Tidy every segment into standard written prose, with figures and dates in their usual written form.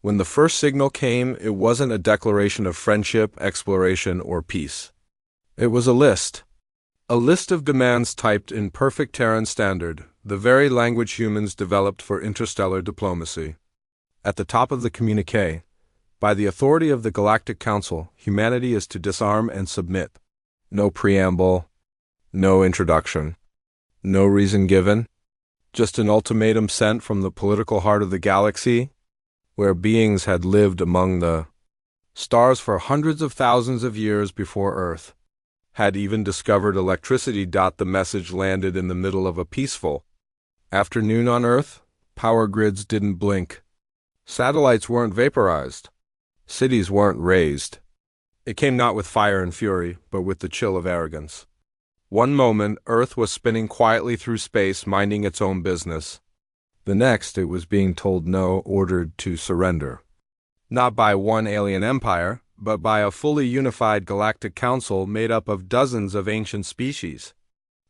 When the first signal came, it wasn't a declaration of friendship, exploration, or peace. It was a list. A list of demands typed in perfect Terran standard, the very language humans developed for interstellar diplomacy. At the top of the communiqué, by the authority of the Galactic Council, humanity is to disarm and submit. No preamble, no introduction, no reason given, just an ultimatum sent from the political heart of the galaxy, where beings had lived among the stars for hundreds of thousands of years before Earth, had even discovered electricity. The message landed in the middle of a peaceful afternoon on Earth. Power grids didn't blink. Satellites weren't vaporized. Cities weren't razed. It came not with fire and fury, but with the chill of arrogance. One moment, Earth was spinning quietly through space, minding its own business. The next, it was being told no, ordered to surrender. Not by one alien empire, but by a fully unified galactic council made up of dozens of ancient species.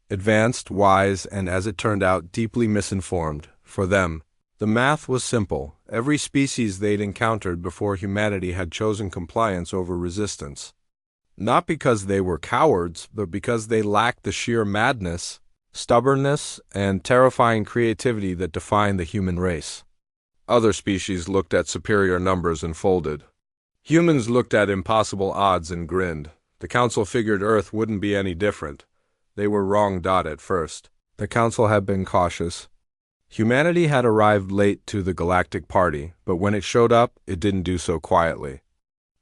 Advanced, wise, and as it turned out, deeply misinformed. For them, the math was simple. Every species they'd encountered before humanity had chosen compliance over resistance. Not because they were cowards, but because they lacked the sheer madness, stubbornness, and terrifying creativity that define the human race. Other species looked at superior numbers and folded. Humans looked at impossible odds and grinned. The Council figured Earth wouldn't be any different. They were wrong. At first, the Council had been cautious. Humanity had arrived late to the galactic party, but when it showed up, it didn't do so quietly.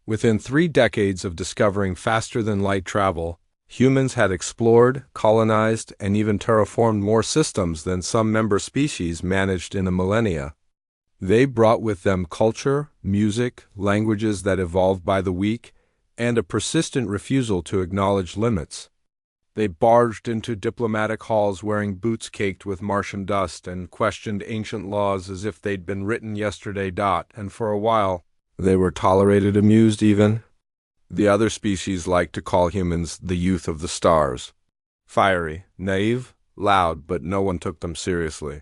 Within 3 decades of discovering faster-than-light travel, humans had explored, colonized, and even terraformed more systems than some member species managed in a millennia. They brought with them culture, music, languages that evolved by the week, and a persistent refusal to acknowledge limits. They barged into diplomatic halls wearing boots caked with Martian dust and questioned ancient laws as if they'd been written yesterday. And for a while, they were tolerated, amused even. The other species liked to call humans the youth of the stars. Fiery, naive, loud, but no one took them seriously.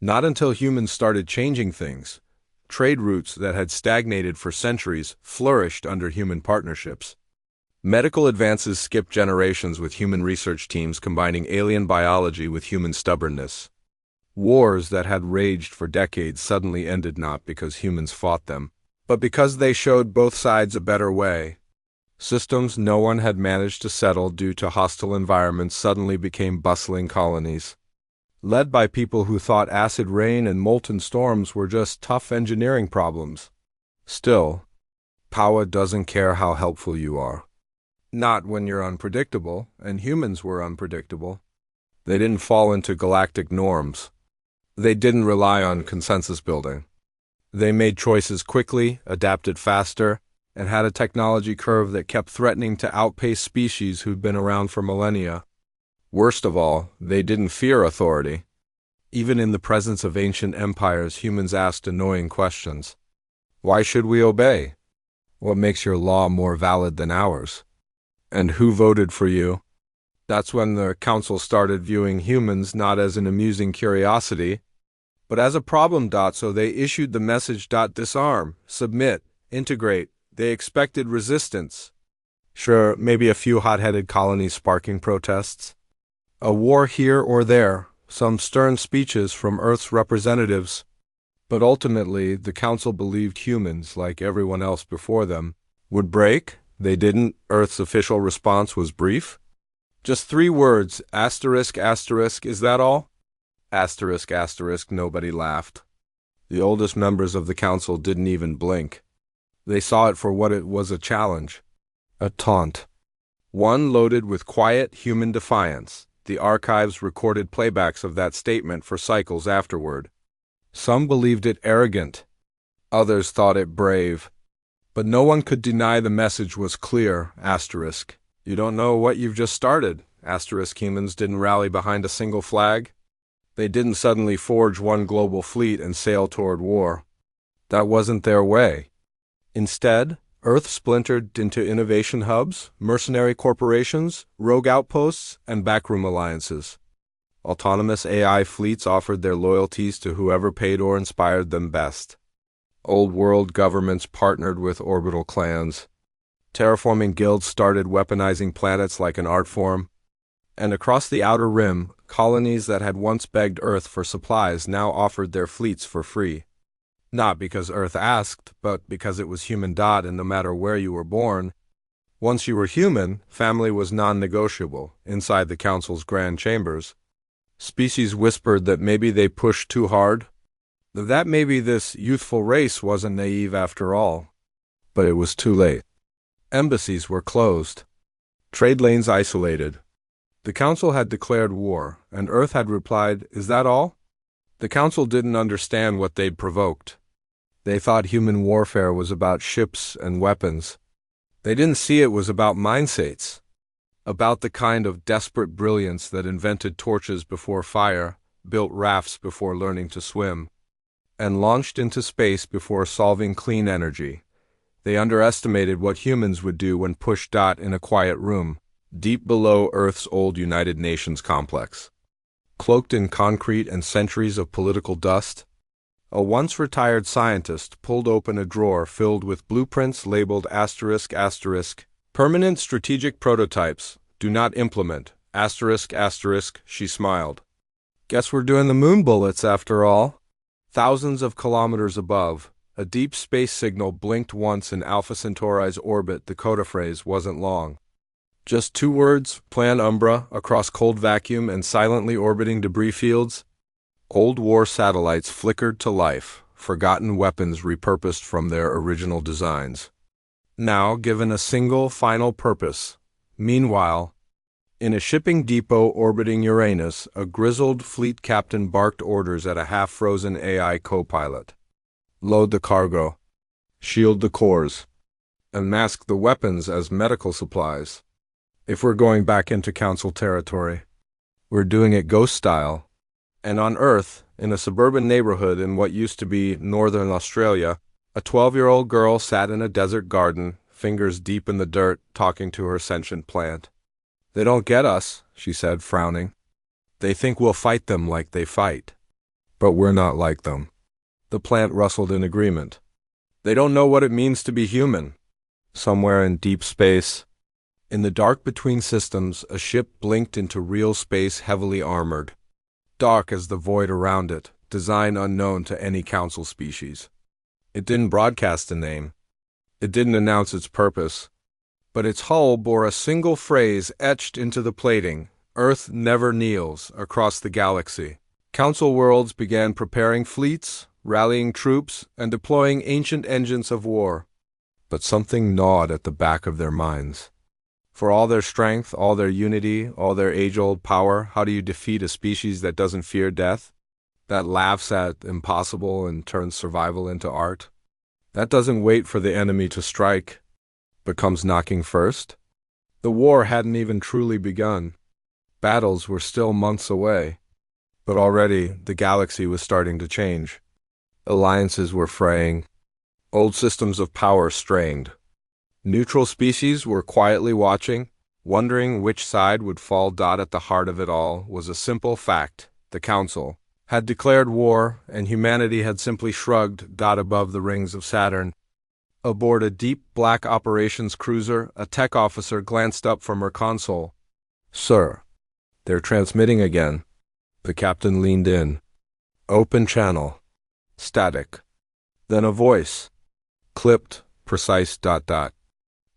Not until humans started changing things. Trade routes that had stagnated for centuries flourished under human partnerships. Medical advances skipped generations with human research teams combining alien biology with human stubbornness. Wars that had raged for decades suddenly ended not because humans fought them, but because they showed both sides a better way. Systems no one had managed to settle due to hostile environments suddenly became bustling colonies, led by people who thought acid rain and molten storms were just tough engineering problems. Still, power doesn't care how helpful you are. Not when you're unpredictable, and humans were unpredictable. They didn't fall into galactic norms. They didn't rely on consensus building. They made choices quickly, adapted faster, and had a technology curve that kept threatening to outpace species who'd been around for millennia. Worst of all, they didn't fear authority. Even in the presence of ancient empires, humans asked annoying questions. Why should we obey? What makes your law more valid than ours? And who voted for you? That's when the Council started viewing humans not as an amusing curiosity, but as a problem. So they issued the message: disarm, submit, integrate. They expected resistance. Sure, maybe a few hot-headed colonies sparking protests. A war here or there, some stern speeches from Earth's representatives. But ultimately, the Council believed humans, like everyone else before them, would break. They didn't. Earth's official response was brief. Just 3 words, asterisk, asterisk, is that all? Asterisk, asterisk, nobody laughed. The oldest members of the Council didn't even blink. They saw it for what it was: a challenge, a taunt. One loaded with quiet human defiance. The archives recorded playbacks of that statement for cycles afterward. Some believed it arrogant. Others thought it brave. But no one could deny the message was clear, asterisk. You don't know what you've just started, asterisk. Humans didn't rally behind a single flag. They didn't suddenly forge one global fleet and sail toward war. That wasn't their way. Instead, Earth splintered into innovation hubs, mercenary corporations, rogue outposts, and backroom alliances. Autonomous AI fleets offered their loyalties to whoever paid or inspired them best. Old world governments partnered with orbital clans. Terraforming guilds started weaponizing planets like an art form. And across the outer rim, colonies that had once begged Earth for supplies now offered their fleets for free. Not because Earth asked, but because it was human. And no matter where you were born, once you were human, family was non-negotiable. Inside the Council's grand chambers, species whispered that maybe they pushed too hard, that maybe this youthful race wasn't naive after all. But it was too late. Embassies were closed. Trade lanes isolated. The Council had declared war, and Earth had replied, "Is that all?" The Council didn't understand what they'd provoked. They thought human warfare was about ships and weapons. They didn't see it was about mindsates, about the kind of desperate brilliance that invented torches before fire, built rafts before learning to swim, and launched into space before solving clean energy. They underestimated what humans would do when pushed in a quiet room, deep below Earth's old United Nations complex. Cloaked in concrete and centuries of political dust, a once-retired scientist pulled open a drawer filled with blueprints labeled ***, permanent strategic prototypes, do not implement, ***, she smiled. Guess we're doing the moon bullets after all. Thousands of kilometers above, a deep space signal blinked once in Alpha Centauri's orbit. The coda phrase wasn't long. Just 2 words, Plan Umbra, across cold vacuum and silently orbiting debris fields. Old war satellites flickered to life, forgotten weapons repurposed from their original designs. Now given a single, final purpose. Meanwhile, in a shipping depot orbiting Uranus, a grizzled fleet captain barked orders at a half-frozen AI co-pilot. Load the cargo, shield the cores, and mask the weapons as medical supplies. If we're going back into Council territory, we're doing it ghost style. And on Earth, in a suburban neighborhood in what used to be northern Australia, a 12-year-old girl sat in a desert garden, fingers deep in the dirt, talking to her sentient plant. They don't get us, she said, frowning. They think we'll fight them like they fight. But we're not like them. The plant rustled in agreement. They don't know what it means to be human. Somewhere in deep space, in the dark between systems, a ship blinked into real space, heavily armored. Dark as the void around it, design unknown to any Council species. It didn't broadcast a name. It didn't announce its purpose. But its hull bore a single phrase etched into the plating: Earth never kneels, across the galaxy. Council worlds began preparing fleets, rallying troops, and deploying ancient engines of war. But something gnawed at the back of their minds. For all their strength, all their unity, all their age-old power, how do you defeat a species that doesn't fear death? That laughs at impossible and turns survival into art? That doesn't wait for the enemy to strike, but comes knocking first? The war hadn't even truly begun. Battles were still months away. But already, the galaxy was starting to change. Alliances were fraying. Old systems of power strained. Neutral species were quietly watching, wondering which side would fall. At the heart of it all was a simple fact: the Council had declared war, and humanity had simply shrugged. Above the rings of Saturn, aboard a deep black operations cruiser, a tech officer glanced up from her console. "Sir, they're transmitting again." The captain leaned in. "Open channel. Static." Then a voice. Clipped, precise.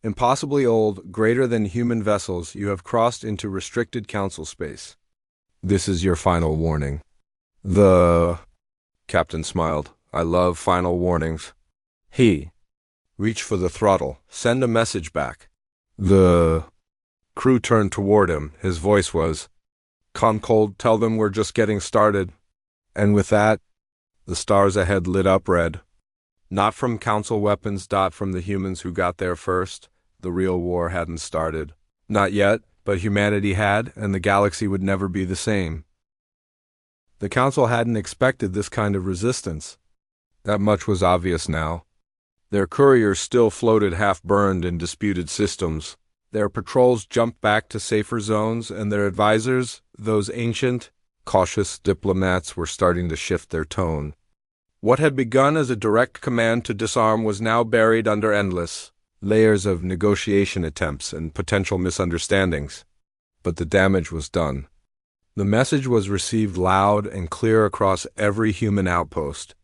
"Impossibly old, greater than human vessels, you have crossed into restricted Council space. This is your final warning." The captain smiled. "I love final warnings." He reached for the throttle. "Send a message back." The crew turned toward him. His voice was cold. "Tell them we're just getting started." And with that, the stars ahead lit up red. Not from Council weapons. From the humans who got there first. The real war hadn't started. Not yet, but humanity had, and the galaxy would never be the same. The Council hadn't expected this kind of resistance. That much was obvious now. Their couriers still floated half-burned in disputed systems. Their patrols jumped back to safer zones, and their advisors, those ancient, cautious diplomats, were starting to shift their tone. What had begun as a direct command to disarm was now buried under endless layers of negotiation attempts and potential misunderstandings. But the damage was done. The message was received loud and clear across every human outpost.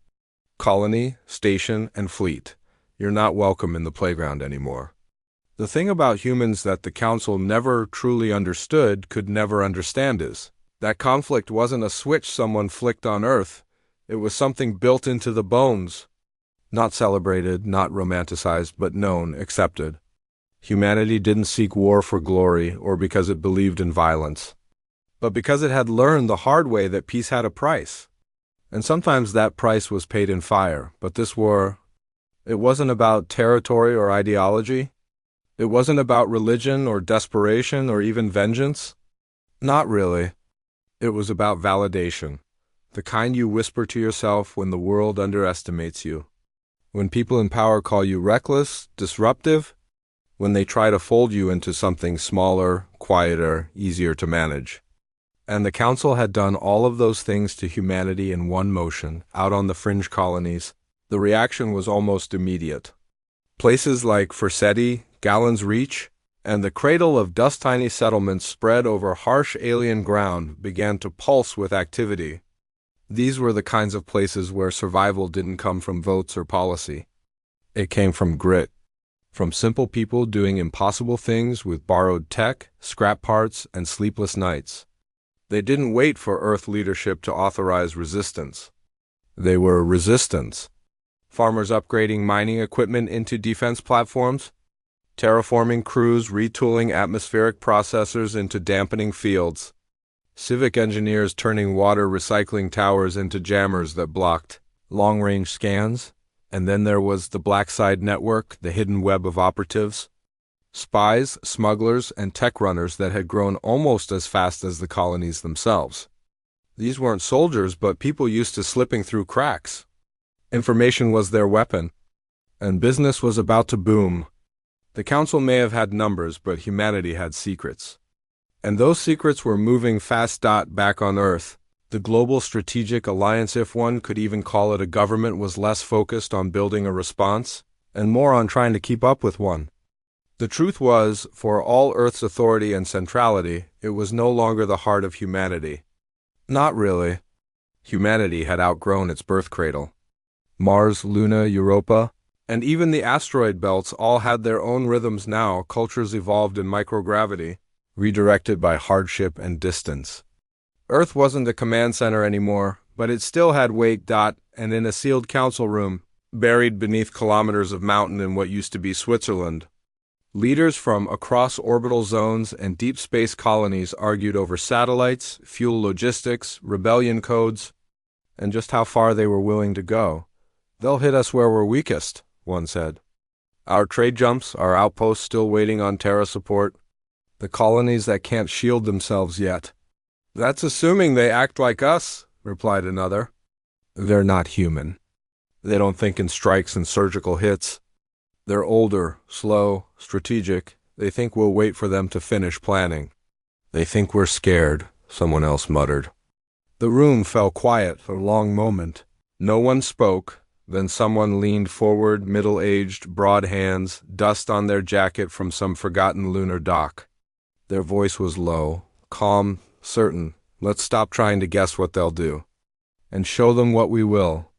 Colony, station, and fleet. You're not welcome in the playground anymore. The thing about humans that the Council never truly understood, could never understand, is that conflict wasn't a switch someone flicked on Earth. It was something built into the bones. Not celebrated, not romanticized, but known, accepted. Humanity didn't seek war for glory or because it believed in violence, but because it had learned the hard way that peace had a price. And sometimes that price was paid in fire. But this war, it wasn't about territory or ideology. It wasn't about religion or desperation or even vengeance. Not really. It was about validation. The kind you whisper to yourself when the world underestimates you. When people in power call you reckless, disruptive. When they try to fold you into something smaller, quieter, easier to manage. And the Council had done all of those things to humanity in one motion, out on the fringe colonies. The reaction was almost immediate. Places like Fursetti, Gallon's Reach, and the cradle of dust-tiny settlements spread over harsh alien ground began to pulse with activity. These were the kinds of places where survival didn't come from votes or policy. It came from grit. From simple people doing impossible things with borrowed tech, scrap parts, and sleepless nights. They didn't wait for Earth leadership to authorize resistance. They were resistance. Farmers upgrading mining equipment into defense platforms, terraforming crews retooling atmospheric processors into dampening fields, civic engineers turning water recycling towers into jammers that blocked long-range scans, and then there was the Black Side Network, the hidden web of operatives, spies, smugglers, and tech runners that had grown almost as fast as the colonies themselves. These weren't soldiers, but people used to slipping through cracks. Information was their weapon, and business was about to boom. The Council may have had numbers, but humanity had secrets. And those secrets were moving fast. Back on Earth, the global strategic alliance, if one could even call it a government, was less focused on building a response, and more on trying to keep up with one. The truth was, for all Earth's authority and centrality, it was no longer the heart of humanity. Not really. Humanity had outgrown its birth cradle. Mars, Luna, Europa, and even the asteroid belts all had their own rhythms now. Cultures evolved in microgravity, redirected by hardship and distance. Earth wasn't a command center anymore, but it still had weight. And in a sealed council room, buried beneath kilometers of mountain in what used to be Switzerland, leaders from across orbital zones and deep space colonies argued over satellites, fuel logistics, rebellion codes, and just how far they were willing to go. "They'll hit us where we're weakest," one said. "Our trade jumps, our outposts still waiting on Terra support. The colonies that can't shield themselves yet." "That's assuming they act like us," replied another. "They're not human. They don't think in strikes and surgical hits. They're older, slow, strategic. They think we'll wait for them to finish planning." "They think we're scared," someone else muttered. The room fell quiet for a long moment. No one spoke. Then someone leaned forward, middle-aged, broad hands, dust on their jacket from some forgotten lunar dock. Their voice was low, calm, certain. "Let's stop trying to guess what they'll do, and show them what we will."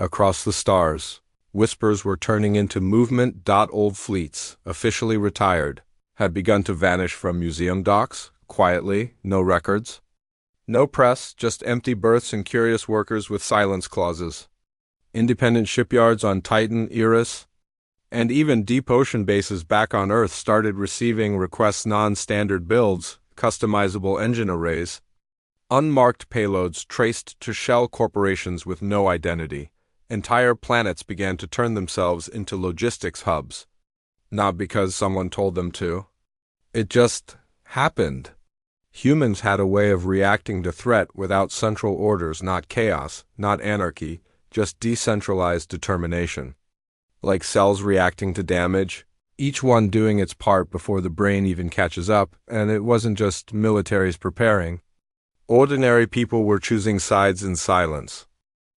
Across the stars, whispers were turning into movement. Old fleets, officially retired, had begun to vanish from museum docks, quietly, no records. No press, just empty berths and curious workers with silence clauses. Independent shipyards on Titan, Eris, and even deep ocean bases back on Earth started receiving requests, non-standard builds, customizable engine arrays, unmarked payloads traced to shell corporations with no identity. Entire planets began to turn themselves into logistics hubs. Not because someone told them to. It just happened. Humans had a way of reacting to threat without central orders, not chaos, not anarchy, just decentralized determination. Like cells reacting to damage, each one doing its part before the brain even catches up, and it wasn't just militaries preparing. Ordinary people were choosing sides in silence.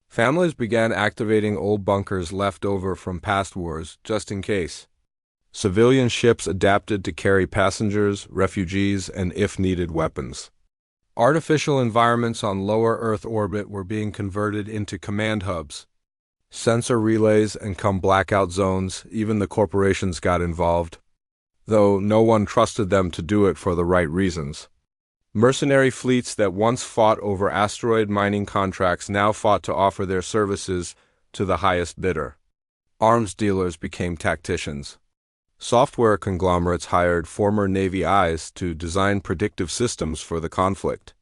Families began activating old bunkers left over from past wars, just in case. Civilian ships adapted to carry passengers, refugees, and if-needed weapons. Artificial environments on lower Earth orbit were being converted into command hubs. Sensor relays and blackout zones, even the corporations got involved, though no one trusted them to do it for the right reasons. Mercenary fleets that once fought over asteroid mining contracts now fought to offer their services to the highest bidder. Arms dealers became tacticians. Software conglomerates hired former Navy eyes to design predictive systems for the conflict.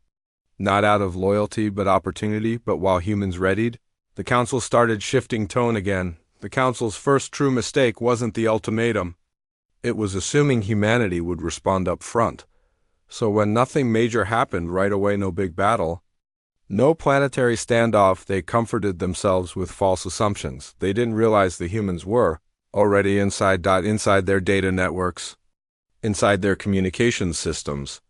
Not out of loyalty but opportunity, but while humans readied, the Council started shifting tone again. The Council's first true mistake wasn't the ultimatum. It was assuming humanity would respond up front. So when nothing major happened right away, no big battle, no planetary standoff, they comforted themselves with false assumptions. They didn't realize the humans were already inside their data networks, inside their communications systems,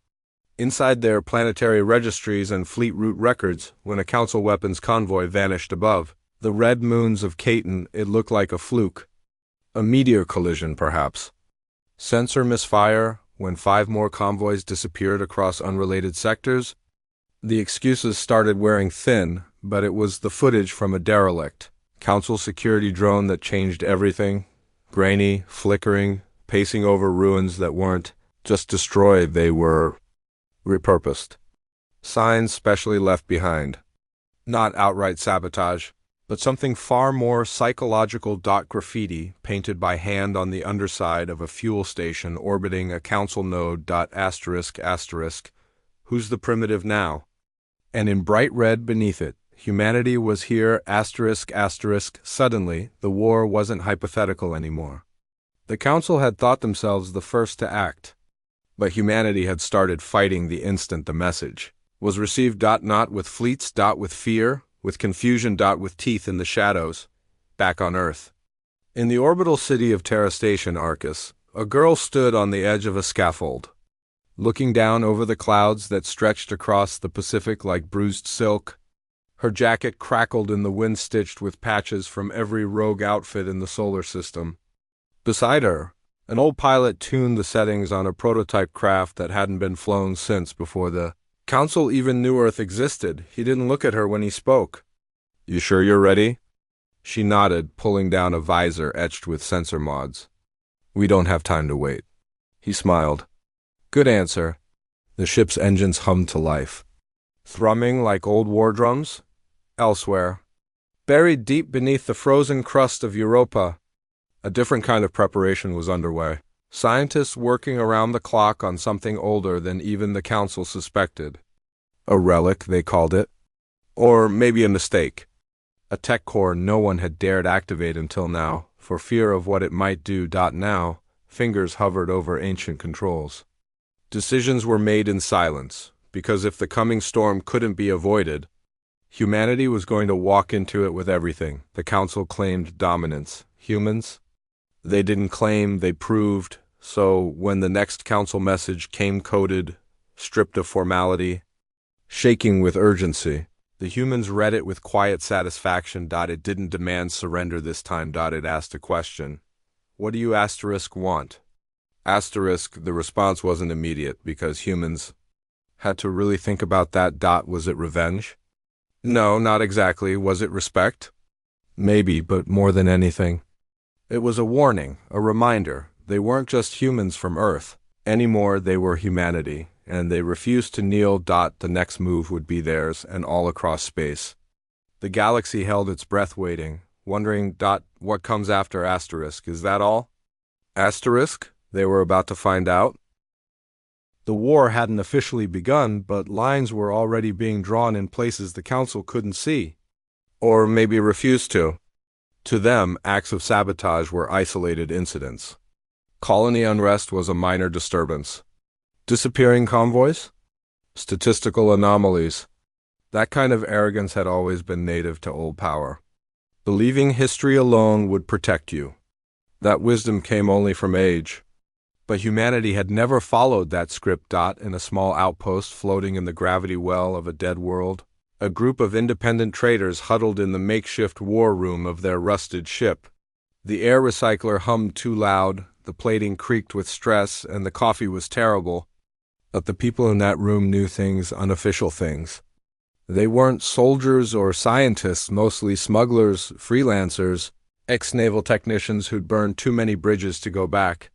inside their planetary registries and fleet route records. When a Council weapons convoy vanished above the red moons of Caton, it looked like a fluke. A meteor collision, perhaps. Sensor misfire. When 5 more convoys disappeared across unrelated sectors, the excuses started wearing thin, but it was the footage from a derelict Council security drone that changed everything. Grainy, flickering, pacing over ruins that weren't just destroyed, they were repurposed. Signs specially left behind. Not outright sabotage, but something far more psychological. Graffiti painted by hand on the underside of a fuel station orbiting a Council node. Asterisk, who's the primitive now? And in bright red beneath it, humanity was here. Asterisk. Suddenly, the war wasn't hypothetical anymore. The Council had thought themselves the first to act, but humanity had started fighting the instant the message was received. Not with fleets. With fear. With confusion. With teeth in the shadows. Back on Earth. In the orbital city of Terra Station, Arcus, a girl stood on the edge of a scaffold, looking down over the clouds that stretched across the Pacific like bruised silk. Her jacket crackled in the wind, stitched with patches from every rogue outfit in the solar system. Beside her, an old pilot tuned the settings on a prototype craft that hadn't been flown since before the Council even knew Earth existed. He didn't look at her when he spoke. "You sure you're ready?" She nodded, pulling down a visor etched with sensor mods. "We don't have time to wait." He smiled. "Good answer." The ship's engines hummed to life, thrumming like old war drums. Elsewhere, buried deep beneath the frozen crust of Europa, a different kind of preparation was underway. Scientists working around the clock on something older than even the Council suspected. A relic, they called it. Or maybe a mistake. A tech core no one had dared activate until now, for fear of what it might do. Now, fingers hovered over ancient controls. Decisions were made in silence, because if the coming storm couldn't be avoided, humanity was going to walk into it with everything. The Council claimed dominance. Humans? They didn't claim, they proved. So when the next Council message came coded, stripped of formality, shaking with urgency, the humans read it with quiet satisfaction. It didn't demand surrender this time. It asked a question. "What do you want?" The response wasn't immediate because humans had to really think about that. Was it revenge? No, not exactly. Was it respect? Maybe, but more than anything, it was a warning, a reminder. They weren't just humans from Earth anymore, they were humanity, and they refused to kneel. The next move would be theirs, and all across space. The galaxy held its breath, waiting, wondering. What comes after asterisk? Is that all? Asterisk? They were about to find out. The war hadn't officially begun, but lines were already being drawn in places the Council couldn't see. Or maybe refused to. To them, acts of sabotage were isolated incidents. Colony unrest was a minor disturbance. Disappearing convoys? Statistical anomalies. That kind of arrogance had always been native to old power. Believing history alone would protect you. That wisdom came only from age. But humanity had never followed that script. In a small outpost floating in the gravity well of a dead world, A group of independent traders huddled in the makeshift war room of their rusted ship. The air recycler hummed too loud, the plating creaked with stress, and the coffee was terrible. But the people in that room knew things, unofficial things. They weren't soldiers or scientists, mostly smugglers, freelancers, ex-naval technicians who'd burned too many bridges to go back.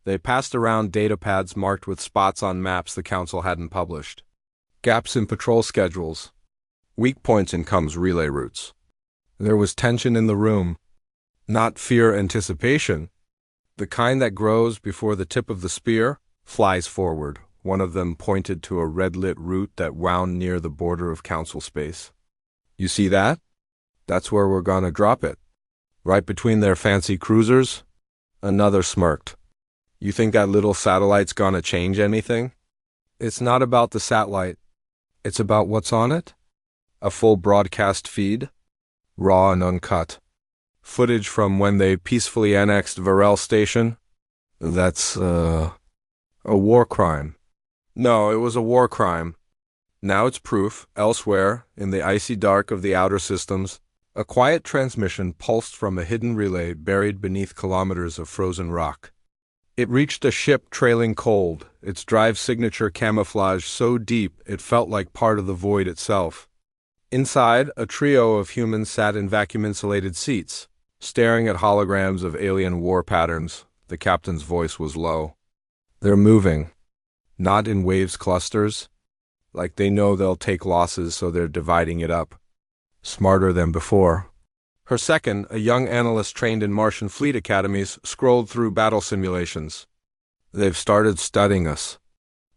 They passed around data pads marked with spots on maps the Council hadn't published. Gaps in patrol schedules. Weak points in comms relay routes. There was tension in the room. Not fear anticipation. The kind that grows before the tip of the spear flies forward. One of them pointed to a red-lit route that wound near the border of Council space. You see that? That's where we're gonna drop it. Right between their fancy cruisers? Another smirked. You think that little satellite's gonna change anything? It's not about the satellite. It's about what's on it? A full broadcast feed? Raw and uncut. Footage from when they peacefully annexed Varel Station? That's, a war crime. No, it was a war crime. Now it's proof, elsewhere, in the icy dark of the outer systems, a quiet transmission pulsed from a hidden relay buried beneath kilometers of frozen rock. It reached a ship trailing cold, its drive signature camouflage so deep it felt like part of the void itself. Inside, a trio of humans sat in vacuum-insulated seats, staring at holograms of alien war patterns. The captain's voice was low. They're moving. Not in waves clusters, like they know they'll take losses so they're dividing it up. Smarter than before. Her second, a young analyst trained in Martian fleet academies, scrolled through battle simulations. They've started studying us,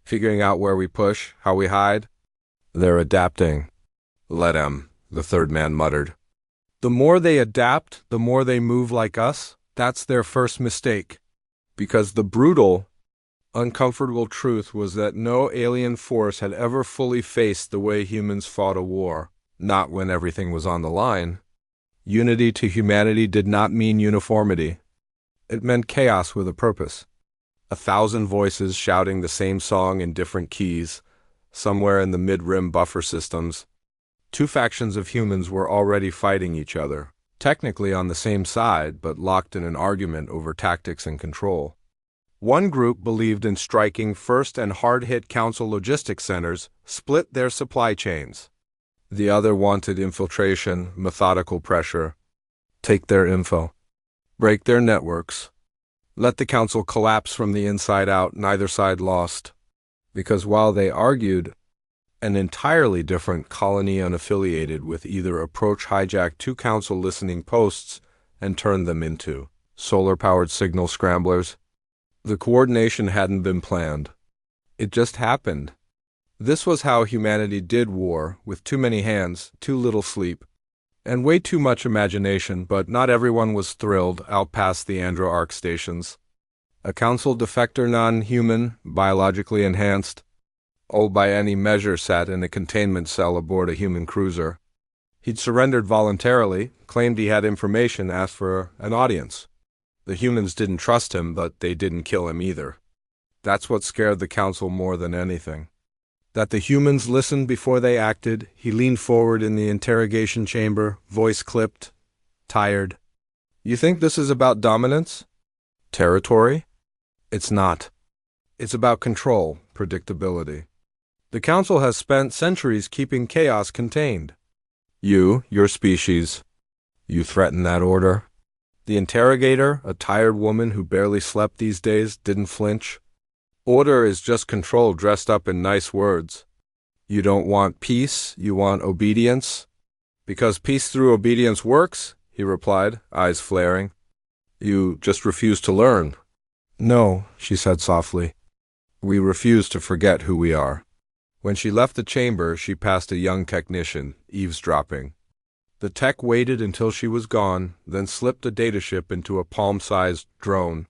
figuring out where we push, how we hide. They're adapting. Let 'em, the third man muttered. The more they adapt, the more they move like us. That's their first mistake. Because the brutal, uncomfortable truth was that no alien force had ever fully faced the way humans fought a war, not when everything was on the line. Unity to humanity did not mean uniformity. It meant chaos with a purpose. 1,000 voices shouting the same song in different keys, somewhere in the mid-rim buffer systems. Two factions of humans were already fighting each other, technically on the same side, but locked in an argument over tactics and control. One group believed in striking first and hard-hit Council logistics centers, split their supply chains. The other wanted infiltration, methodical pressure. Take their info. Break their networks. Let the Council collapse from the inside out, neither side lost. Because while they argued, an entirely different colony unaffiliated with either approach hijacked two Council listening posts and turned them into solar-powered signal scramblers. The coordination hadn't been planned. It just happened. This was how humanity did war, with too many hands, too little sleep, and way too much imagination, but not everyone was thrilled out past the Andro-Arc stations. A Council defector non-human, biologically enhanced, old by any measure, sat in a containment cell aboard a human cruiser. He'd surrendered voluntarily, claimed he had information, asked for an audience. The humans didn't trust him, but they didn't kill him either. That's what scared the Council more than anything. That the humans listened before they acted. He leaned forward in the interrogation chamber, voice clipped, tired. You think this is about dominance? Territory? It's not. It's about control, predictability. The Council has spent centuries keeping chaos contained. Your species, you threaten that order? The interrogator, a tired woman who barely slept these days, didn't flinch. Order is just control dressed up in nice words. You don't want peace, you want obedience. Because peace through obedience works, he replied, eyes flaring. You just refuse to learn. No, she said softly. We refuse to forget who we are. When she left the chamber, she passed a young technician, eavesdropping. The tech waited until she was gone, then slipped a dataship into a palm-sized drone.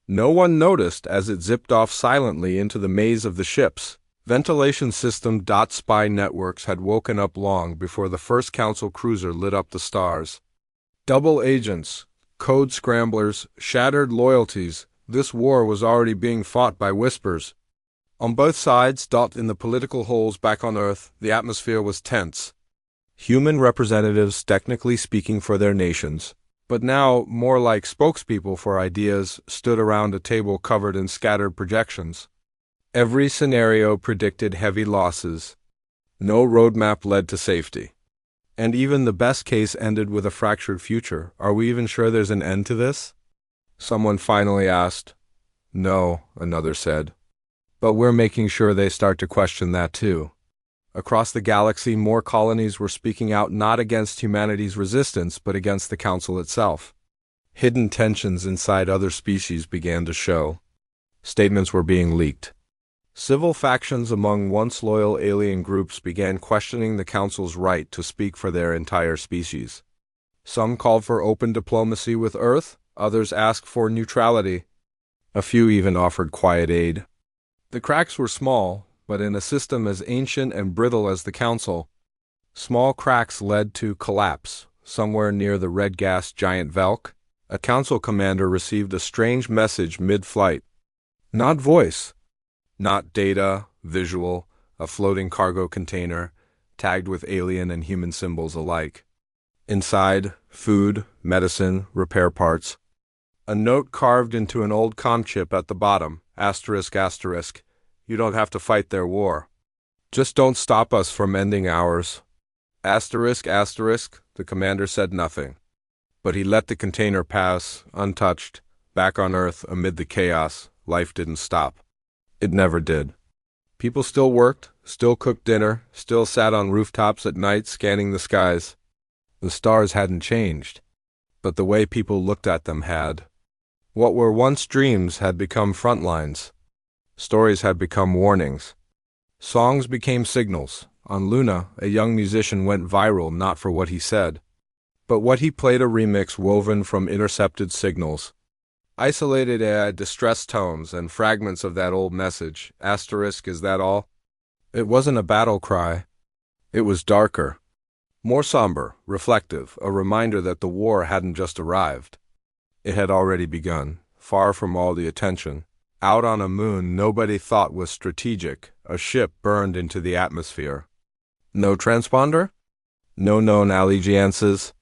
No one noticed as it zipped off silently into the maze of the ships. Ventilation system .spy networks had woken up long before the first Council cruiser lit up the stars. Double agents, code scramblers, shattered loyalties. This war was already being fought by whispers. On both sides, dot in the political holes back on Earth, the atmosphere was tense. Human representatives technically speaking for their nations, but now more like spokespeople for ideas, stood around a table covered in scattered projections. Every scenario predicted heavy losses. No roadmap led to safety. And even the best case ended with a fractured future. Are we even sure there's an end to this? Someone finally asked. No, another said. But we're making sure they start to question that too. Across the galaxy, more colonies were speaking out not against humanity's resistance, but against the Council itself. Hidden tensions inside other species began to show. Statements were being leaked. Civil factions among once loyal alien groups began questioning the Council's right to speak for their entire species. Some called for open diplomacy with Earth, others asked for neutrality. A few even offered quiet aid. The cracks were small, but in a system as ancient and brittle as the Council, small cracks led to collapse. Somewhere near the red gas giant Velk, a Council commander received a strange message mid-flight. Not voice. Not data, visual, a floating cargo container, tagged with alien and human symbols alike. Inside, food, medicine, repair parts. A note carved into an old comm chip at the bottom, ***, you don't have to fight their war. Just don't stop us from ending ours. ***, the commander said nothing. But he let the container pass, untouched, back on Earth amid the chaos. Life didn't stop. It never did. People still worked, still cooked dinner, still sat on rooftops at night scanning the skies. The stars hadn't changed, but the way people looked at them had. What were once dreams had become front lines. Stories had become warnings. Songs became signals. On Luna, a young musician went viral not for what he said, but what he played, a remix woven from intercepted signals. Isolated AI distress tones and fragments of that old message. ***, is that all? It wasn't a battle cry. It was darker. More somber, reflective, a reminder that the war hadn't just arrived. It had already begun, far from all the attention. Out on a moon nobody thought was strategic, a ship burned into the atmosphere. No transponder? No known allegiances?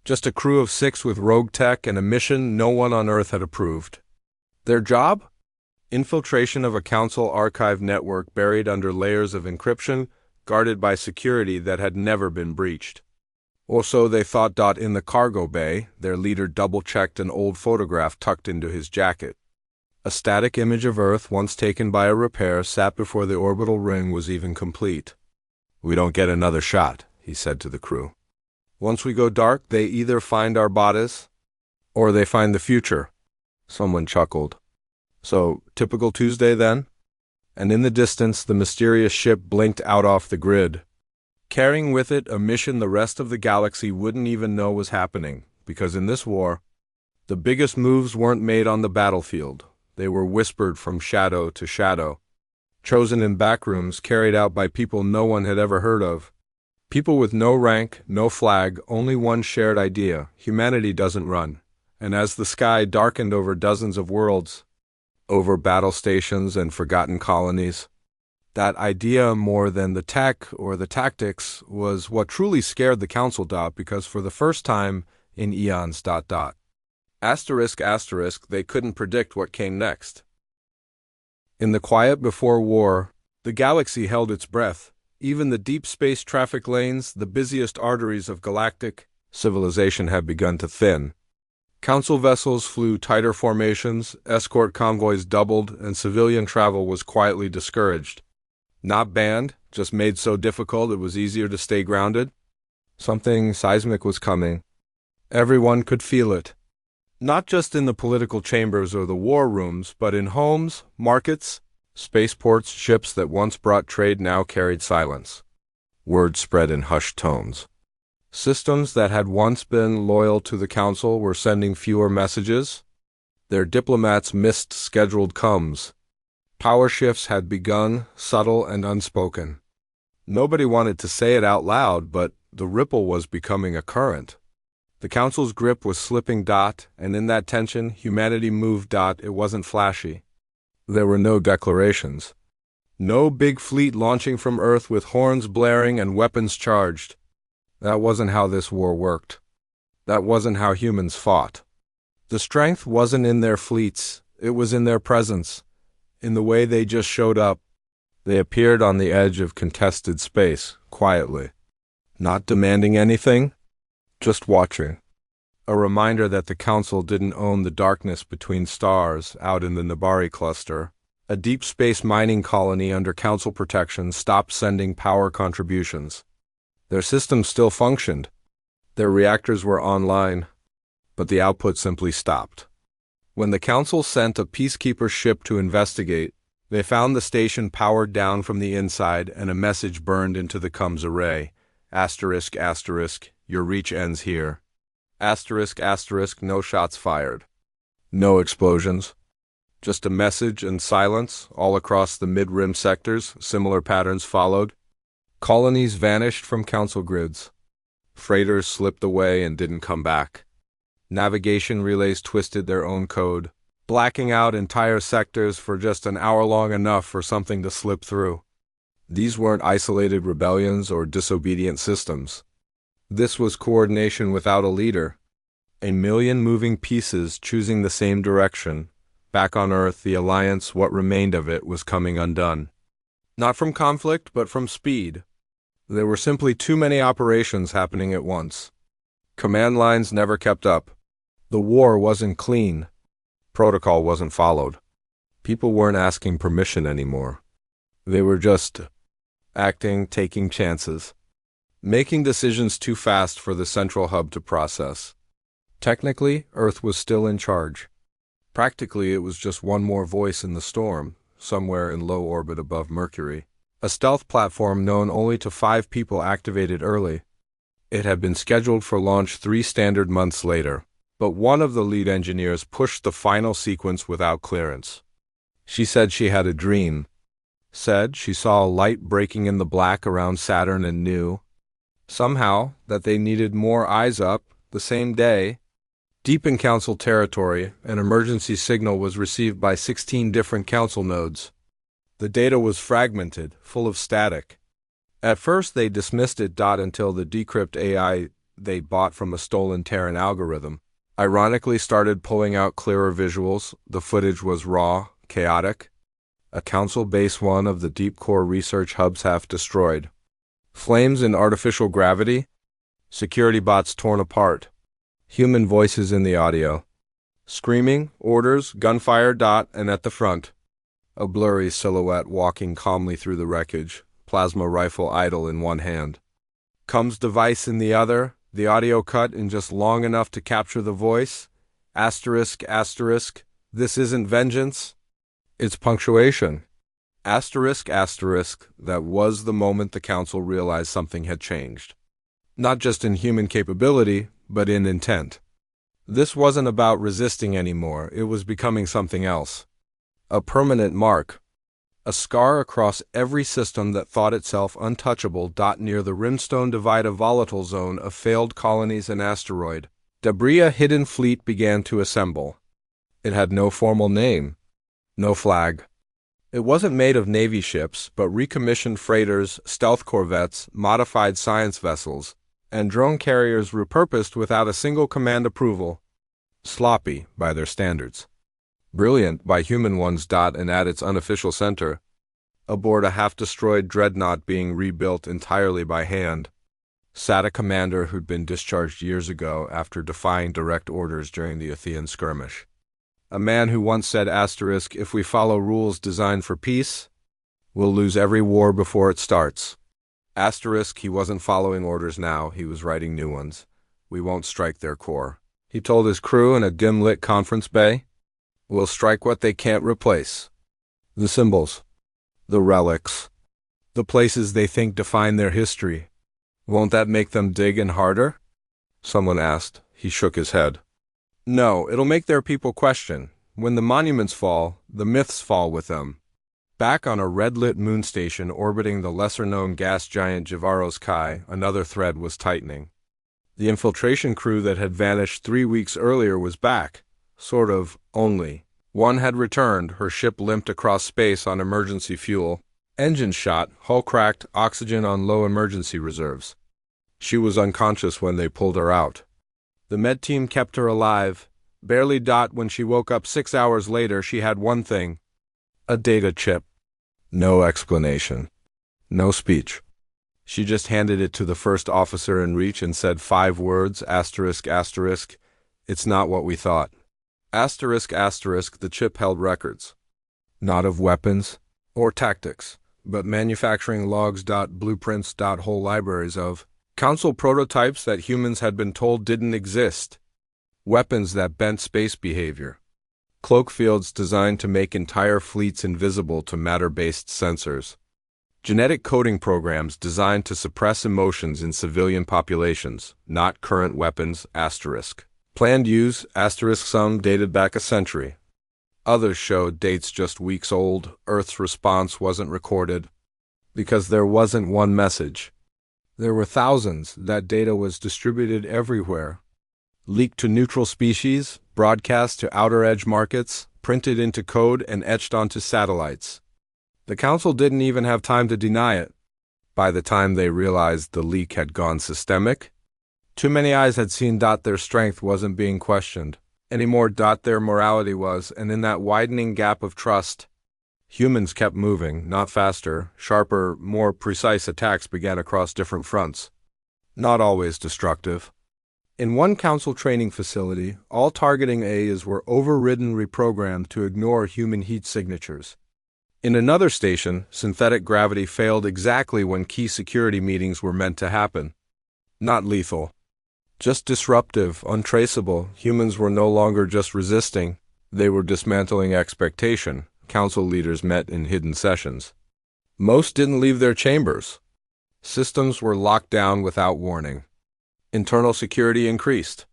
Just a crew of 6 with rogue tech and a mission no one on Earth had approved. Their job? Infiltration of a Council archive network buried under layers of encryption, guarded by security that had never been breached. Or so they thought. In the cargo bay, their leader double-checked an old photograph tucked into his jacket. A static image of Earth, once taken by a repair, sat before the orbital ring was even complete. We don't get another shot, he said to the crew. Once we go dark, they either find our bodies, or they find the future. Someone chuckled. So, typical Tuesday then? And in the distance, the mysterious ship blinked out off the grid, carrying with it a mission the rest of the galaxy wouldn't even know was happening, because in this war, the biggest moves weren't made on the battlefield. They were whispered from shadow to shadow, chosen in backrooms, carried out by people no one had ever heard of. People with no rank, no flag, only one shared idea: humanity doesn't run. And as the sky darkened over dozens of worlds, over battle stations and forgotten colonies, that idea, more than the tech or the tactics, was what truly scared the Council. Because for the first time in eons, they couldn't predict what came next. In the quiet before war, the galaxy held its breath. Even the deep space traffic lanes, the busiest arteries of galactic civilization, had begun to thin. Council vessels flew tighter formations, escort convoys doubled, and civilian travel was quietly discouraged. Not banned, just made so difficult it was easier to stay grounded. Something seismic was coming. Everyone could feel it. Not just in the political chambers or the war rooms, but in homes, markets, spaceports. Ships that once brought trade now carried silence. Word spread in hushed tones. Systems that had once been loyal to the Council were sending fewer messages. Their diplomats missed scheduled coms. Power shifts had begun, subtle and unspoken. Nobody wanted to say it out loud, but the ripple was becoming a current. The Council's grip was slipping. And in that tension, humanity moved. It wasn't flashy. There were no declarations. No big fleet launching from Earth with horns blaring and weapons charged. That wasn't how this war worked. That wasn't how humans fought. The strength wasn't in their fleets, it was in their presence, in the way they just showed up. They appeared on the edge of contested space, quietly. Not demanding anything, just watching. A reminder that the Council didn't own the darkness between stars out in the Nabari cluster. A deep space mining colony under Council protection stopped sending power contributions. Their systems still functioned. Their reactors were online, but the output simply stopped. When the Council sent a peacekeeper ship to investigate, they found the station powered down from the inside and a message burned into the comms array. ***, your reach ends here. ***, no shots fired. No explosions. Just a message and silence all across the mid-rim sectors. Similar patterns followed. Colonies vanished from Council grids. Freighters slipped away and didn't come back. Navigation relays twisted their own code, blacking out entire sectors for just an hour long enough for something to slip through. These weren't isolated rebellions or disobedient systems. This was coordination without a leader. A million moving pieces choosing the same direction. Back on Earth, the Alliance, what remained of it, was coming undone. Not from conflict, but from speed. There were simply too many operations happening at once. Command lines never kept up. The war wasn't clean. Protocol wasn't followed. People weren't asking permission anymore. They were just acting, taking chances, making decisions too fast for the central hub to process. Technically, Earth was still in charge. Practically, it was just one more voice in the storm, somewhere in low orbit above Mercury. A stealth platform known only to 5 people activated early. It had been scheduled for launch 3 standard months later, but one of the lead engineers pushed the final sequence without clearance. She said she had a dream. Said she saw a light breaking in the black around Saturn and knew, somehow, that they needed more eyes up the same day. Deep in Council territory, an emergency signal was received by 16 different Council nodes. The data was fragmented, full of static. At first they dismissed it until the decrypt AI they bought from a stolen Terran algorithm ironically started pulling out clearer visuals. The footage was raw, chaotic. A Council Base 1 of the deep core research hubs half destroyed. Flames in artificial gravity. Security bots torn apart. Human voices in the audio. Screaming, orders, gunfire. And at the front, a blurry silhouette walking calmly through the wreckage, plasma rifle idle in one hand. Comms device in the other, the audio cut in just long enough to capture the voice. ***, this isn't vengeance. It's punctuation. ***, that was the moment the Council realized something had changed. Not just in human capability, but in intent. This wasn't about resisting anymore, it was becoming something else. A permanent mark. A scar across every system that thought itself untouchable. Near the Rimstone Divide, a volatile zone of failed colonies and asteroid debris, a hidden fleet began to assemble. It had no formal name, no flag. It wasn't made of Navy ships, but recommissioned freighters, stealth corvettes, modified science vessels, and drone carriers repurposed without a single command approval. Sloppy by their standards. Brilliant by human ones. And at its unofficial center, aboard a half-destroyed dreadnought being rebuilt entirely by hand, sat a commander who'd been discharged years ago after defying direct orders during the Athean skirmish. A man who once said, if we follow rules designed for peace, we'll lose every war before it starts. He wasn't following orders now, he was writing new ones. We won't strike their core, he told his crew in a dim-lit conference bay. We'll strike what they can't replace. The symbols. The relics. The places they think define their history. Won't that make them dig in harder? Someone asked. He shook his head. No, it'll make their people question. When the monuments fall, the myths fall with them. Back on a red-lit moon station orbiting the lesser-known gas giant Javaros Kai, another thread was tightening. The infiltration crew that had vanished 3 weeks earlier was back. Sort of, only. One had returned, her ship limped across space on emergency fuel. Engine shot, hull cracked, oxygen on low emergency reserves. She was unconscious when they pulled her out. The med team kept her alive. Barely. When she woke up 6 hours later, she had one thing: a data chip. No explanation. No speech. She just handed it to the first officer in reach and said 5 words, asterisk, asterisk, "It's not what we thought." Asterisk, asterisk, the chip held records. Not of weapons or tactics, but manufacturing logs, blueprints, whole libraries of Council prototypes that humans had been told didn't exist. Weapons that bent space behavior. Cloak fields designed to make entire fleets invisible to matter-based sensors. Genetic coding programs designed to suppress emotions in civilian populations, not current weapons, asterisk. Planned use, asterisk, some dated back a century. Others showed dates just weeks old. Earth's response wasn't recorded because there wasn't one message. There were thousands. That data was distributed everywhere. Leaked to neutral species, broadcast to outer edge markets, printed into code and etched onto satellites. The Council didn't even have time to deny it. By the time they realized the leak had gone systemic, too many eyes had seen their strength wasn't being questioned anymore. Their morality was, and in that widening gap of trust, humans kept moving, not faster, sharper, more precise attacks began across different fronts. Not always destructive. In one Council training facility, all targeting AIs were overridden, reprogrammed to ignore human heat signatures. In another station, synthetic gravity failed exactly when key security meetings were meant to happen. Not lethal. Just disruptive, untraceable. Humans were no longer just resisting, they were dismantling expectation. Council leaders met in hidden sessions. Most didn't leave their chambers. Systems were locked down without warning. Internal security increased.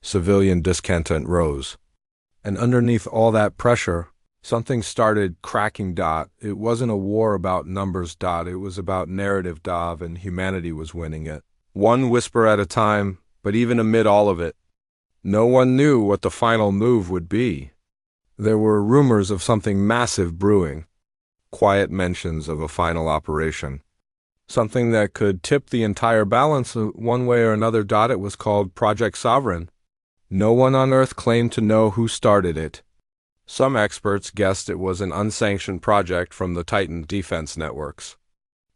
Civilian discontent rose. And underneath all that pressure, something started cracking. It wasn't a war about numbers. It was about narrative. And humanity was winning it. One whisper at a time, but even amid all of it, no one knew what the final move would be. There were rumors of something massive brewing, quiet mentions of a final operation, something that could tip the entire balance one way or another. It was called Project Sovereign. No one on Earth claimed to know who started it. Some experts guessed it was an unsanctioned project from the Titan defense networks.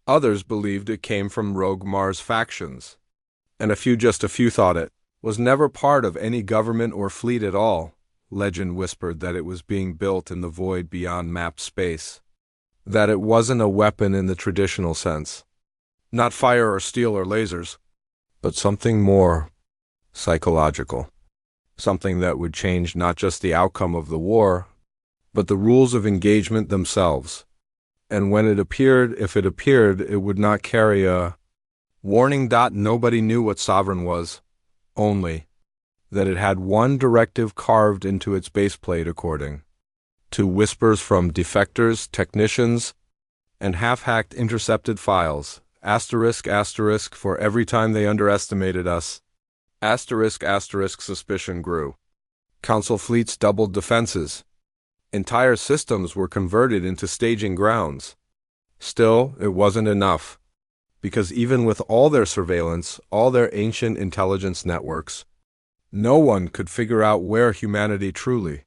Others believed it came from rogue Mars factions. And just a few thought it was never part of any government or fleet at all. Legend whispered that it was being built in the void beyond mapped space. That it wasn't a weapon in the traditional sense. Not fire or steel or lasers, but something more psychological. Something that would change not just the outcome of the war, but the rules of engagement themselves. And when it appeared, if it appeared, it would not carry a warning. Nobody knew what Sovereign was, only that it had one directive carved into its baseplate according to whispers from defectors, technicians, and half-hacked intercepted files. Asterisk, asterisk, for every time they underestimated us. Asterisk, asterisk, suspicion grew. Council fleets doubled defenses. Entire systems were converted into staging grounds. Still, it wasn't enough. Because even with all their surveillance, all their ancient intelligence networks, no one could figure out where humanity truly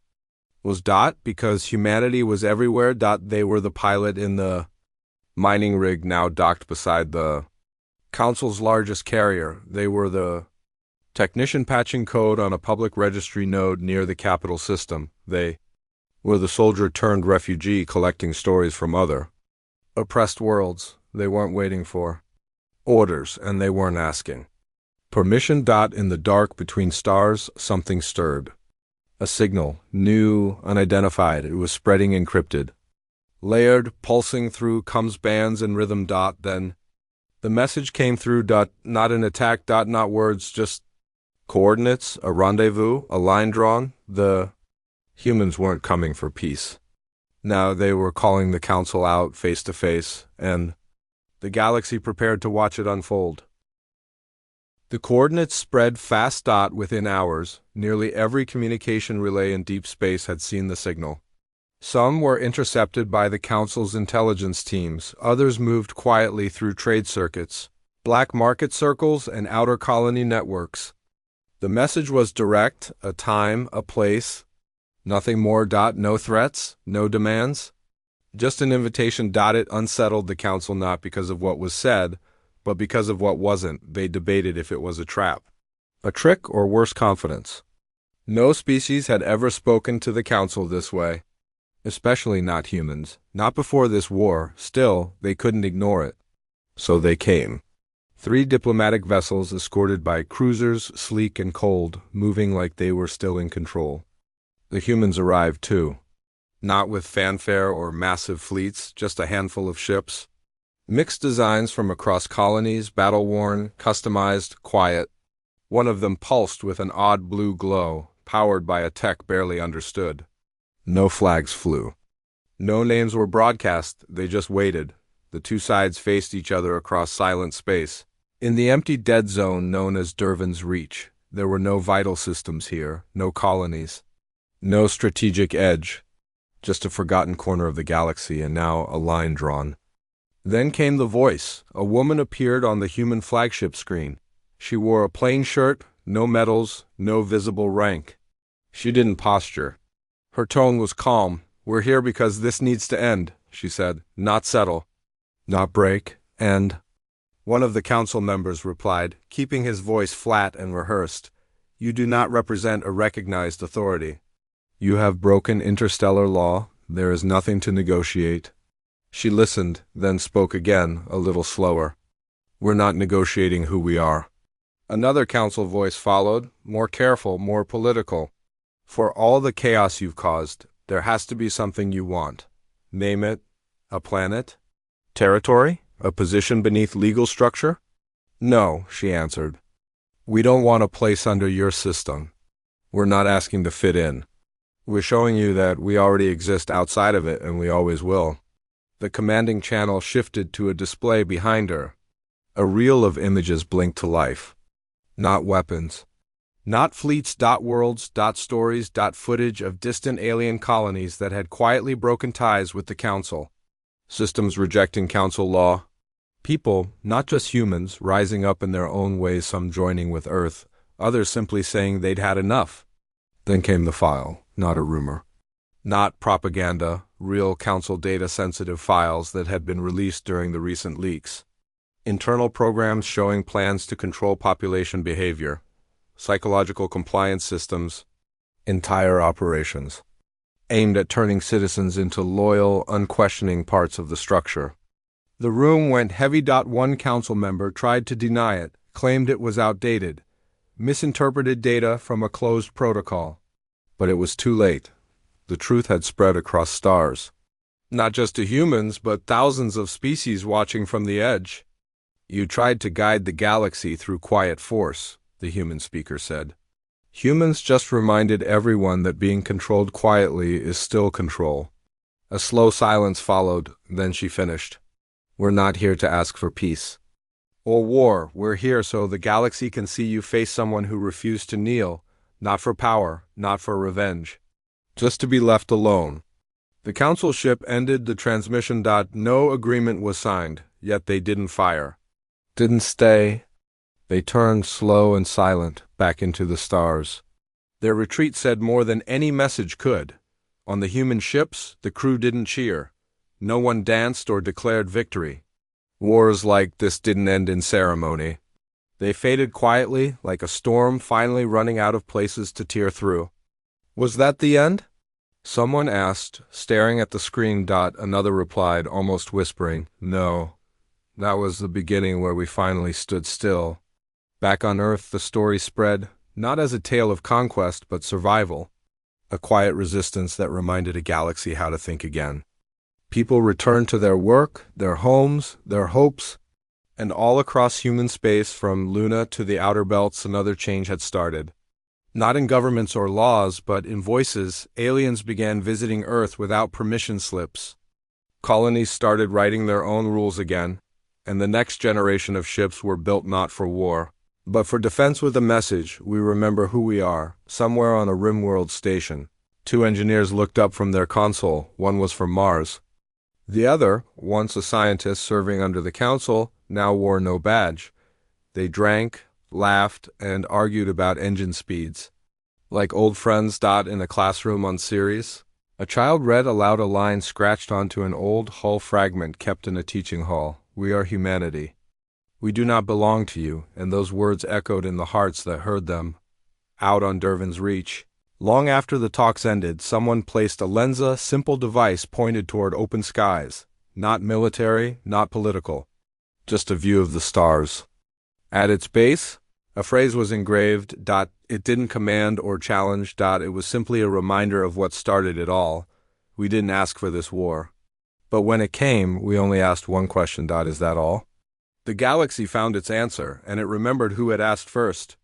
was. Because humanity was everywhere. They were the pilot in the mining rig now docked beside the Council's largest carrier. They were the technician patching code on a public registry node near the capital system. They were the soldier turned refugee collecting stories from other oppressed worlds. They weren't waiting for orders, and they weren't asking permission. In the dark between stars, something stirred. A signal, new, unidentified. It was spreading encrypted. Layered, pulsing through comes bands and rhythm. Then the message came through. Not an attack. Not words, just coordinates, a rendezvous, a line drawn. The humans weren't coming for peace. Now they were calling the Council out face to face, and the galaxy prepared to watch it unfold. The coordinates spread fast. Within hours, nearly every communication relay in deep space had seen the signal. Some were intercepted by the Council's intelligence teams, others moved quietly through trade circuits, black market circles, and outer colony networks. The message was direct: a time, a place, nothing more. No threats, no demands. Just an invitation. It unsettled the council not because of what was said, but because of what wasn't. They debated if it was a trap, a trick, or worse, confidence. No species had ever spoken to the council this way, especially not humans, not before this war. Still, they couldn't ignore it. So they came. 3 diplomatic vessels escorted by cruisers, sleek and cold, moving like they were still in control. The humans arrived too. Not with fanfare or massive fleets, just a handful of ships. Mixed designs from across colonies, battle-worn, customized, quiet. One of them pulsed with an odd blue glow, powered by a tech barely understood. No flags flew. No names were broadcast, they just waited. The 2 sides faced each other across silent space. In the empty dead zone known as Dervin's Reach, there were no vital systems here, no colonies, no strategic edge. Just a forgotten corner of the galaxy, and now a line drawn. Then came the voice. A woman appeared on the human flagship screen. She wore a plain shirt, no medals, no visible rank. She didn't posture. Her tone was calm. "We're here because this needs to end," she said. "Not settle. Not break. End." One of the council members replied, keeping his voice flat and rehearsed. "You do not represent a recognized authority. You have broken interstellar law. There is nothing to negotiate." She listened, then spoke again, a little slower. "We're not negotiating who we are." Another council voice followed, more careful, more political. "For all the chaos you've caused, there has to be something you want. Name it. A planet? Territory? A position beneath legal structure?" "No," she answered. "We don't want a place under your system. We're not asking to fit in. We're showing you that we already exist outside of it, and we always will." The commanding channel shifted to a display behind her. A reel of images blinked to life. Not weapons. Not fleets. Worlds. Stories. Footage of distant alien colonies that had quietly broken ties with the council. Systems rejecting council law. People, not just humans, rising up in their own ways, some joining with Earth, others simply saying they'd had enough. Then came the file, not a rumor. Not propaganda, real council data-sensitive files that had been released during the recent leaks. Internal programs showing plans to control population behavior, psychological compliance systems, entire operations, aimed at turning citizens into loyal, unquestioning parts of the structure. The room went heavy. One council member tried to deny it, claimed it was outdated, misinterpreted data from a closed protocol. But it was too late. The truth had spread across stars. Not just to humans, but thousands of species watching from the edge. "You tried to guide the galaxy through quiet force," the human speaker said. "Humans just reminded everyone that being controlled quietly is still control." A slow silence followed, then she finished. "We're not here to ask for peace or war. We're here so the galaxy can see you face someone who refused to kneel, not for power, not for revenge. Just to be left alone." The council ship ended the transmission. No agreement was signed, yet they didn't fire. Didn't stay. They turned, slow and silent, back into the stars. Their retreat said more than any message could. On the human ships, the crew didn't cheer. No one danced or declared victory. Wars like this didn't end in ceremony. They faded quietly, like a storm finally running out of places to tear through. Was that the end? Someone asked, staring at the screen. Another replied, almost whispering, "No. That was the beginning where we finally stood still." Back on Earth, the story spread, not as a tale of conquest, but survival. A quiet resistance that reminded a galaxy how to think again. People returned to their work, their homes, their hopes, and all across human space, from Luna to the outer belts, another change had started. Not in governments or laws, but in voices, aliens began visiting Earth without permission slips. Colonies started writing their own rules again, and the next generation of ships were built not for war, but for defense. With a message: we remember who we are, somewhere on a rimworld station. 2 engineers looked up from their console. One was from Mars. The other, once a scientist serving under the council, now wore no badge, They drank, laughed, and argued about engine speeds. Like old friends. In a classroom on series. A child read aloud a line scratched onto an old hull fragment kept in a teaching hall. We are humanity. We do not belong to you, and those words echoed in the hearts that heard them, out on Dervin's reach. Long after the talks ended, someone placed a lensa, simple device pointed toward open skies. Not military, not political. Just a view of the stars. At its base, a phrase was engraved. It didn't command or challenge. It was simply a reminder of what started it all. We didn't ask for this war. But when it came, we only asked one question. Is that all? The galaxy found its answer, and it remembered who had asked first.